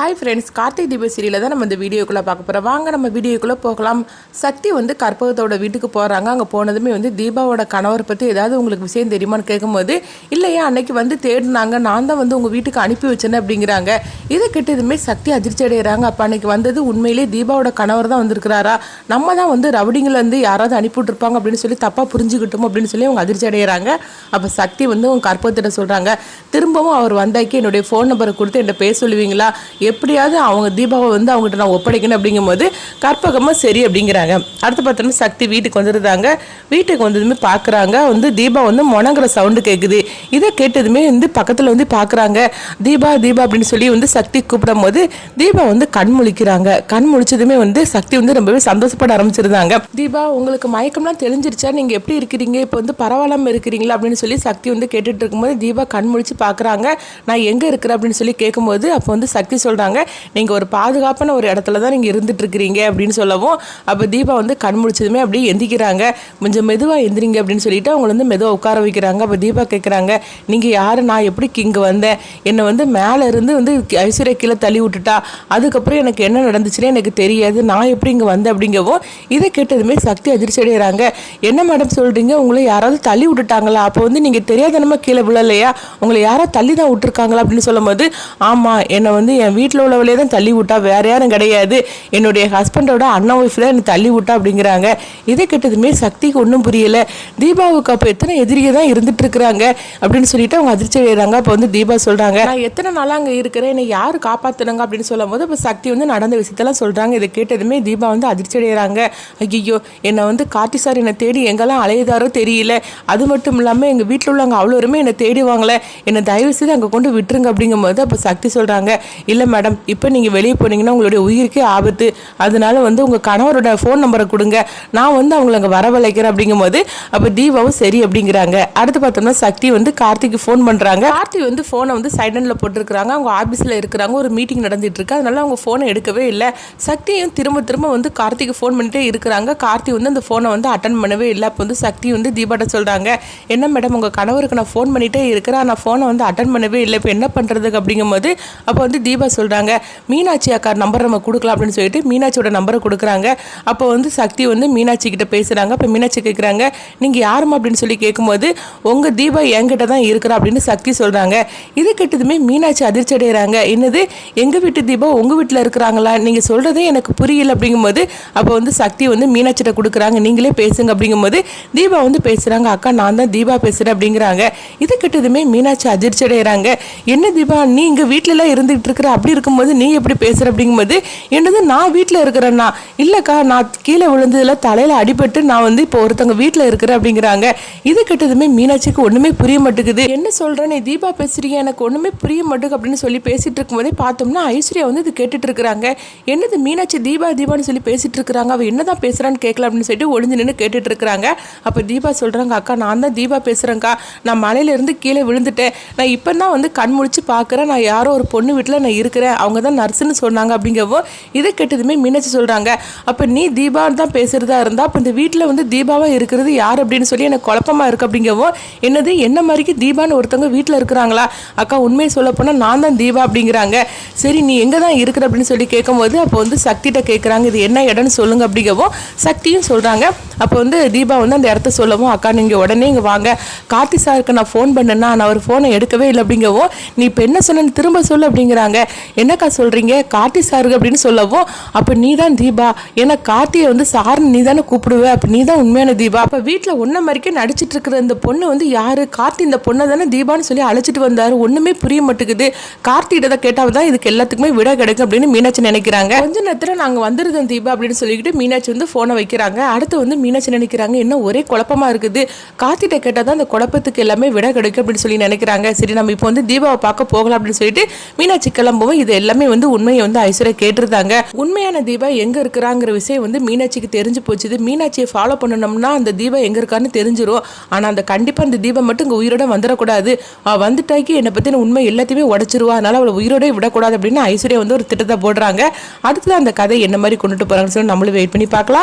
Hi friends, Karthik தீப சீரியலில் தான் நம்ம இந்த வீடியோக்குள்ளே பார்க்க போகிறோம். வாங்க நம்ம வீடியோக்குள்ளே போகலாம். சக்தி கற்பகத்தோட வீட்டுக்கு போகிறாங்க. அங்கே போனதுமே தீபாவோட கணவர் பற்றி ஏதாவது உங்களுக்கு விஷயம் தெரியுமான்னு கேட்கும்போது, இல்லையா அன்னைக்கு தேடினாங்க, நான் தான் உங்கள் வீட்டுக்கு அனுப்பி வச்சேன்னு அப்படிங்கிறாங்க. இதை கிட்டதுமே சக்தி அதிர்ச்சி அடைகிறாங்க. அப்போ அன்னைக்கு வந்தது உண்மையிலே தீபாவோட கணவர் தான் வந்திருக்கிறாரா, நம்ம தான் ரவுடிங்கிலேருந்து யாராவது அனுப்பிவிட்ருப்பாங்க அப்படின்னு சொல்லி தப்பாக புரிஞ்சுக்கிட்டோம் அப்படின்னு சொல்லி அவங்க அதிர்ச்சி அடைகிறாங்க. அப்போ சக்தி உங்கள் கற்பகத்திட்ட சொல்கிறாங்க, திரும்பவும் அவர் வந்தாக்கி என்னுடைய ஃபோன் நம்பரை கொடுத்து என்கிட்ட பேச சொல்லுவீங்களா, எப்படியாவது அவங்க தீபாவை அவங்ககிட்ட நான் ஒப்படைக்கணும் அப்படிங்கும்போது கற்பகமாக சரி அப்படிங்கிறாங்க. அடுத்து பார்த்தோம்னா சக்தி வீட்டுக்கு வந்துருந்தாங்க. வீட்டுக்கு வந்ததுமே பார்க்குறாங்க, தீபா முணங்குற சவுண்டு கேட்குது. இதை கேட்டதுமே பக்கத்தில் பார்க்குறாங்க. தீபா தீபா அப்படின்னு சொல்லி சக்தி கூப்பிடும் போது தீபா கண் முழிக்கிறாங்க. கண் முழிச்சதுமே சக்தி ரொம்பவே சந்தோஷப்பட ஆரம்பிச்சிருந்தாங்க. தீபா, உங்களுக்கு மயக்கம்லாம் தெளிஞ்சிருச்சா, நீங்கள் எப்படி இருக்கிறீங்க, இப்போ பரவாயில்லாமல் இருக்கிறீங்களா அப்படின்னு சொல்லி சக்தி கேட்டுட்டு இருக்கும்போது தீபா கண் முழிச்சு பார்க்குறாங்க. நான் எங்கே இருக்கிறேன் அப்படின்னு சொல்லி கேட்கும்போது அப்போ சக்தி சொல்கிறாங்க, நீங்கள் ஒரு பாதுகாப்பான ஒரு இடத்துல தான் நீங்கள் இருந்துட்டு இருக்கிறீங்க அப்படின்னு சொல்லவும், அப்போ தீபா கண் முழிச்சதுமே அப்படியே எந்திக்கிறாங்க. கொஞ்சம் மெதுவாக எந்திரிங்க அப்படின்னு சொல்லிட்டு அவங்கள மெதுவாக உட்கார வைக்கிறாங்க. அப்போ தீபா கேட்குறாங்க, நீங்கள் யார், நான் எப்படி இங்கே வந்தேன், என்னை மேலே இருந்து ஐஸ்வர்யா கீழே தள்ளி விட்டுட்டா, அதுக்கப்புறம் எனக்கு என்ன நடந்துச்சுன்னே எனக்கு தெரியாது, நான் எப்படி இங்கே வந்தேன் அப்படிங்கவும், இதை கேட்டதுமே சக்தி அதிர்ச்சி அடைகிறாங்க. என்ன மேடம் சொல்கிறீங்க, உங்களை யாராவது தள்ளி விட்டுட்டாங்களா, அப்போ நீங்கள் தெரியாதனமா கீழே விழலையா, உங்களை யாராவது தள்ளி தான் விட்டுருக்காங்களா அப்படின்னு சொல்லும் போது, ஆமாம், என்னை என் வீட்டில் உள்ளவளே தான் தள்ளி விட்டா, வேற யாரும் கிடையாது, என்னுடைய ஹஸ்பண்டோட அண்ணன் ஒய்ஃப் தான் என்னை தள்ளி விட்டா அப்படிங்கிறாங்க. இதை கேட்டதுமே சக்திக்கு ஒன்றும் புரியல. தீபாவுக்கு அப்போ எத்தனை எதிரியை தான் இருந்துட்டு இருக்கிறாங்க அப்படின்னு சொல்லிட்டு அவங்க அதிர்ச்சி அடைகிறாங்க. அப்போ தீபா சொல்றாங்க, நான் எத்தனை நாளாக அங்கே இருக்கிறேன், என்னை யாரு காப்பாத்துனாங்க அப்படின்னு சொல்லும் போது இப்போ சக்தி நடந்த விஷயத்தெல்லாம் சொல்றாங்க. இதை கேட்டதுமே தீபா அதிர்ச்சி அடைகிறாங்க. ஐயோ, என்னை கார்த்தி சார் என்னை தேடி எங்கெல்லாம் அலையுதாரோ தெரியல, அது மட்டும் இல்லாமல் எங்கள் வீட்டில் உள்ளவங்க அவ்வளோருமே என்னை தேடிவாங்களே, என்னை தயவு செய்து அங்கே கொண்டு விட்டுருங்க அப்படிங்கும்போது அப்போ சக்தி சொல்றாங்க, இல்லை மேடம், இப்போ நீங்கள் வெளியே போனீங்கன்னா உங்களுடைய உயிருக்கே ஆபத்து, அதனால உங்கள் கணவரோட ஃபோன் நம்பரை கொடுங்க, நான் அவங்கள அங்கே வரவழைக்கிறேன் அப்படிங்கும்போது அப்போ தீபாவும் சரி அப்படிங்கிறாங்க. அடுத்து பார்த்தோம்னா சக்தி கார்த்திக்கு ஃபோன் பண்ணுறாங்க. கார்த்தி ஃபோனை சைலண்டில் போட்டிருக்கிறாங்க. அவங்க ஆஃபீஸில் இருக்கிறாங்க, ஒரு மீட்டிங் நடந்துட்டு இருக்கு, அதனால அவங்க ஃபோனை எடுக்கவே இல்லை. சக்தியும் திரும்ப திரும்ப கார்த்திக்கு ஃபோன் பண்ணிட்டே இருக்கிறாங்க. கார்த்தி அந்த ஃபோனை அட்டன் பண்ணவே இல்லை. அப்போ சக்தி தீபாட்ட சொல்கிறாங்க, என்ன மேடம், உங்கள் கணவருக்கு நான் ஃபோன் பண்ணிகிட்டே இருக்கிறேன், நான் ஃபோனை அட்டன் பண்ணவே இல்லை, இப்போ என்ன பண்ணுறதுக்கு அப்படிங்கும்போது அப்போ தீபா சொல்கிறாங்க, மீனாட்சி அக்கா நம்பர் நம்ம கொடுக்கலாம் அப்படின்னு சொல்லிட்டு மீனாட்சியோட நம்பரை கொடுக்குறாங்க. அப்போ சக்தி மீனாட்சி கிட்ட பேசுகிறாங்க. அப்போ மீனாட்சி கேட்குறாங்க, நீங்கள் யாருமா அப்படின்னு சொல்லி கேட்கும்போது, உங்கள் தீபா என்கிட்ட தான் இருக்கிறா அப்படின்னு சக்தி சொல்கிறாங்க. இது கேட்டதுமே மீனாட்சி அதிர்ச்சி அடைகிறாங்க. என்னது, எங்கள் வீட்டு தீபா உங்கள் வீட்டில் இருக்கிறாங்களா, நீங்கள் சொல்கிறதே எனக்கு புரியல அப்படிங்கும்போது அப்போ சக்தி மீனாட்சிகிட்ட கொடுக்குறாங்க, நீங்களே பேசுங்க அப்படிங்கும்போது தீபா பேசுகிறாங்க, அக்கா நான் தான் தீபா பேசுகிறேன் அப்படிங்கிறாங்க. இது கேட்டதுமே மீனாட்சி அதிர்ச்சி அடைகிறாங்க. என்ன தீபா, நீ இங்கே வீட்டிலலாம் இருந்துகிட்டு இருக்கிற, அப்படி இருக்கும்போது நீ எப்படி பேசுகிற அப்படிங்கும்போது, என்னது நான் வீட்டில் இருக்கிறேன்னா, இல்லைக்கா நான் கீழே விழுந்ததில் தலையில் அடிபட்டு நான் இப்போ ஒருத்தவங்க வீட்டில் இருக்கிறேன் அப்படிங்கிறாங்க. இது கேட்டதுமே மீனாட்சிக்கு ஒன்றுமே புரிய மாட்டேங்குது. என்ன சொல்கிறேன், நீ தீபா பேசுறீங்க, எனக்கு ஒன்றுமே புரிய மாட்டேங்குது அப்படின்னு சொல்லி பேசிகிட்டு இருக்கும்போதே பார்த்தோம்னா ஐஸ்வர்யா இது கேட்டுட்டு இருக்கிறாங்க. என்னது மீனாட்சி தீபா தீபான்னு சொல்லி பேசிகிட்டு இருக்கிறாங்க, அவள் என்ன தான் பேசுகிறான்னு கேட்கல அப்படின்னு சொல்லிட்டு ஒளிஞ்சு நின்று கேட்டுட்டு இருக்கிறாங்க. அப்போ தீபா சொல்கிறாங்க, அக்கா நான் தான் தீபா பேசுகிறேங்க்கா, நான் மலையிலேருந்து கீழே விழுந்துட்டேன், நான் இப்போ தான் கண் முழிச்சு பார்க்குறேன், நான் யாரோ ஒரு பொண்ணு வீட்டில் நான் இருக்கிறேன், அவங்க தான் நர்ஸுன்னு சொன்னாங்க அப்படிங்கவோ, இதை கேட்டதுமே மீனாட்சி சொல்கிறாங்க, அப்போ நீ தீபா தான் பேசுகிறதா இருந்தால் அப்போ இந்த வீட்டில் தீபாவாக இருக்கிறது யார் அப்படின்னு சொல்லி எனக்கு குழப்பமாக இருக்குது அப்படிங்கவோ, என்னது என்ன மாதிரிக்கு தீபான்னு ஒருத்தவங்க வீட்டில் இருக்கிறாங்களா, அக்கா உண்மையை சொல்ல போனால் நான் தான் தீபா அப்படிங்கிறாங்க. சரி நீ எங்கே தான் இருக்கிற அப்படின்னு சொல்லி கேட்கும்போது அப்போ சக்திகிட்ட கேட்குறாங்க, இது என்ன இடம்னு சொல்லுங்க அப்படிங்கவும் சக்தியும் சொல்கிறாங்க. அப்போ தீபா அந்த இடத்த சொல்லவும், அக்கா நீங்கள் உடனே இங்கே வாங்க, கார்த்தி சாருக்கு நான் ஃபோன் பண்ணேன்னா நான் அவர் ஃபோனை எடுக்கவே இல்லை அப்படிங்கவும், நீ இப்போ என்ன சொன்னு திரும்ப சொல்லு அப்படிங்கிறாங்க. என்னக்கா சொல்கிறீங்க, கார்த்தி சாருக்கு அப்படின்னு சொல்லவும், அப்போ நீ தான் தீபா, ஏன்னா கார்த்தியை சார்னு நீ தானே கூப்பிடுவே, அப்போ நீ தான் உண்மையான தீபா, அப்போ வீட்டில் ஒன்றை மாதிரிக்கே நடிச்சிட்டு இருக்கிற இந்த பொண்ணு யாரு, கார்த்தி இந்த பொண்ணை தானே தீபான்னு சொல்லி அழைச்சிட்டு வந்தார், ஒன்றுமே புரிய மாட்டேங்குது, கார்த்திகிட்ட தான் கேட்டால் தான் இதுக்கு எல்லாத்துக்குமே விட கிடைக்கும் அப்படின்னு மீனாட்சி நினைக்கிறாங்க. கொஞ்ச நேரத்தில் நாங்கள் வந்துருந்தோம் தீபா அப்படின்னு சொல்லிக்கிட்டு மீனாட்சி ஃபோனை வைக்கிறாங்க. அடுத்து மீனாட்சி நினைக்கிறாங்க, இன்னும் ஒரே குழப்பமா இருக்குது, கார்த்திகிட்ட கேட்டால் தான் அந்த குழப்பத்துக்கு எல்லாமே விட கிடைக்கும் அப்படின்னு சொல்லி நினைக்கிறாங்க. சரி நம்ம இப்போ தீபாவை பார்க்க போகலாம் அப்படின்னு சொல்லிட்டு மீனாட்சி கிளம்பவும் இது எல்லாமே உண்மையை ஐஸ்வர்யா கேட்டிருந்தாங்க. உண்மையான தீபா எங்க இருக்கிறாங்கிற விஷயம் மீனாட்சிக்கு தெரிஞ்சு போச்சுது. மீனாட்சியை ஃபாலோ பண்ணணும்னா அந்த தீபா எங்க இருக்கான்னு தெரிஞ்சிடும். ஆனா அந்த கண்டிப்பா அந்த தீபா மட்டும் இங்க உயிரோட வந்துடக்கூடாது, வந்துட்டாக்கி என்னை பத்தின உண்மை எல்லாத்தையுமே உடைச்சிருவா, அதனால அவளை உயிரோட விடக்கூடாது அப்படின்னு ஐஸ்வர்யா ஒரு திட்டத்தை போடுறாங்க. அடுத்தது அந்த கதை என்ன மாதிரி கொண்டுட்டு போறாங்கன்னு சொல்லி நம்மளும் வெயிட் பண்ணி பார்க்கலாம்.